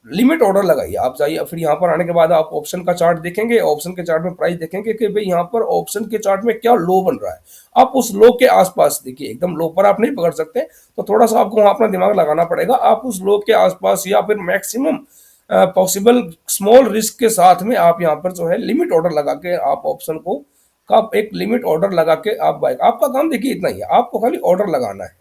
लिमिट ऑर्डर लगाइए। आप जाइए, फिर यहाँ पर आने के बाद आप ऑप्शन का चार्ट देखेंगे, ऑप्शन के चार्ट में प्राइस देखेंगे कि भाई यहाँ पर ऑप्शन के चार्ट में क्या लो बन रहा है। आप उस लो के आसपास देखिए, एकदम लो पर आप नहीं पकड़ सकते, तो थोड़ा सा आपको वहाँ अपना दिमाग लगाना पड़ेगा। आप उस लो के आसपास या फिर मैक्सिमम पॉसिबल स्मॉल रिस्क के साथ में आप यहाँ पर जो है लिमिट ऑर्डर लगा के आप ऑप्शन को का एक लिमिट ऑर्डर लगा के आप बाय, आपका काम देखिए इतना ही है, आपको खाली ऑर्डर लगाना है।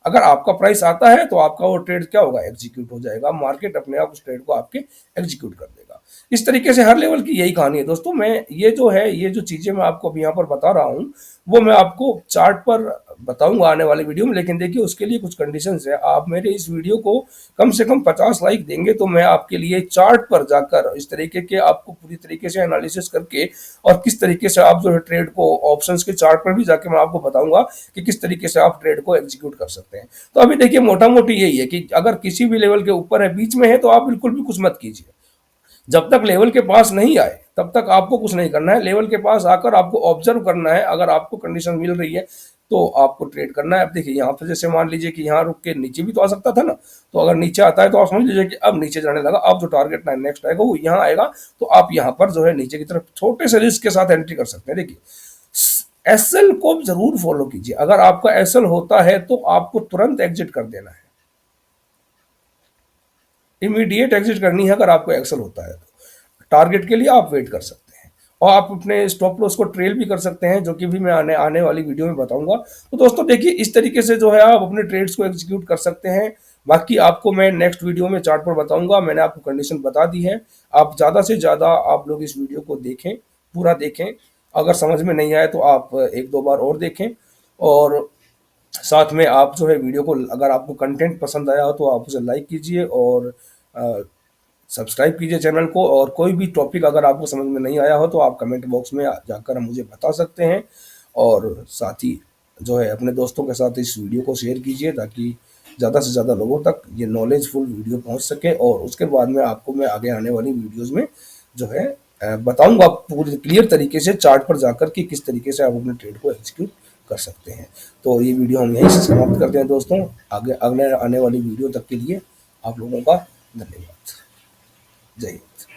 अगर आपका प्राइस आता है तो आपका वो ट्रेड क्या होगा, एग्जीक्यूट हो जाएगा, मार्केट अपने आप उस ट्रेड को आपके एग्जीक्यूट कर देगा। इस तरीके से हर लेवल की यही कहानी है दोस्तों। मैं ये जो है, ये जो चीजें मैं आपको अभी यहाँ पर बता रहा हूँ वो मैं आपको चार्ट पर बताऊंगा आने वाले वीडियो में। लेकिन देखिए उसके लिए कुछ कंडीशंस है। आप मेरे इस वीडियो को कम से कम 50 लाइक देंगे तो मैं आपके लिए चार्ट पर जाकर इस तरीके के आपको पूरी तरीके से एनालिसिस करके, और किस तरीके से आप जो है ट्रेड को ऑप्शंस के चार्ट पर भी जाके मैं आपको बताऊंगा कि किस तरीके से आप ट्रेड को एग्जीक्यूट कर सकते हैं। तो अभी देखिए मोटा मोटी यही है कि अगर किसी भी लेवल के ऊपर है, बीच में है, तो आप बिल्कुल भी कुछ मत कीजिए। जब तक लेवल के पास नहीं आए तब तक आपको कुछ नहीं करना है। लेवल के पास आकर आपको ऑब्जर्व करना है। अगर आपको कंडीशन मिल रही है तो आपको ट्रेड करना है। अब देखिए यहाँ पर जैसे मान लीजिए कि यहाँ रुक के नीचे भी तो आ सकता था ना, तो अगर नीचे आता है तो आप समझ लीजिए कि अब नीचे जाने लगा। अब जो टारगेट नेक्स्ट आएगा वो यहाँ आएगा, तो आप यहाँ पर जो है नीचे की तरफ छोटे से रिस्क के साथ एंट्री कर सकते हैं। देखिए एसएल को जरूर फॉलो कीजिए। अगर आपका एसएल होता है तो आपको तुरंत एग्जिट कर देना है, इमीडिएट एग्जिट करनी है अगर आपको एक्सेल होता है तो। टारगेट के लिए आप वेट कर सकते हैं और आप अपने स्टॉप लॉस को ट्रेल भी कर सकते हैं, जो कि भी मैं आने आने वाली वीडियो में बताऊंगा। तो दोस्तों देखिए, इस तरीके से जो है आप अपने ट्रेड्स को एग्जीक्यूट कर सकते हैं। बाकी आपको मैं नेक्स्ट वीडियो में चार्ट पर बताऊंगा। मैंने आपको कंडीशन बता दी है। आप ज़्यादा से ज़्यादा आप लोग इस वीडियो को देखें, पूरा देखें। अगर समझ में नहीं आए तो आप एक दो बार और देखें। और साथ में आप जो है वीडियो को, अगर आपको कंटेंट पसंद आया हो तो आप उसे लाइक कीजिए और सब्सक्राइब कीजिए चैनल को। और कोई भी टॉपिक अगर आपको समझ में नहीं आया हो तो आप कमेंट बॉक्स में जाकर मुझे बता सकते हैं। और साथ ही जो है अपने दोस्तों के साथ इस वीडियो को शेयर कीजिए, ताकि ज़्यादा से ज़्यादा लोगों तक ये नॉलेजफुल वीडियो पहुंच सके। और उसके बाद में आपको मैं आगे आने वाली वीडियोस में जो है बताऊंगा पूरी क्लियर तरीके से चार्ट पर जाकर कि किस तरीके से आप अपने ट्रेड को एग्जीक्यूट कर सकते हैं। तो ये वीडियो हम यहीं से समाप्त करते हैं दोस्तों। आगे अगले आने वाली वीडियो तक के लिए आप लोगों का धन्यवाद। जय हिंद।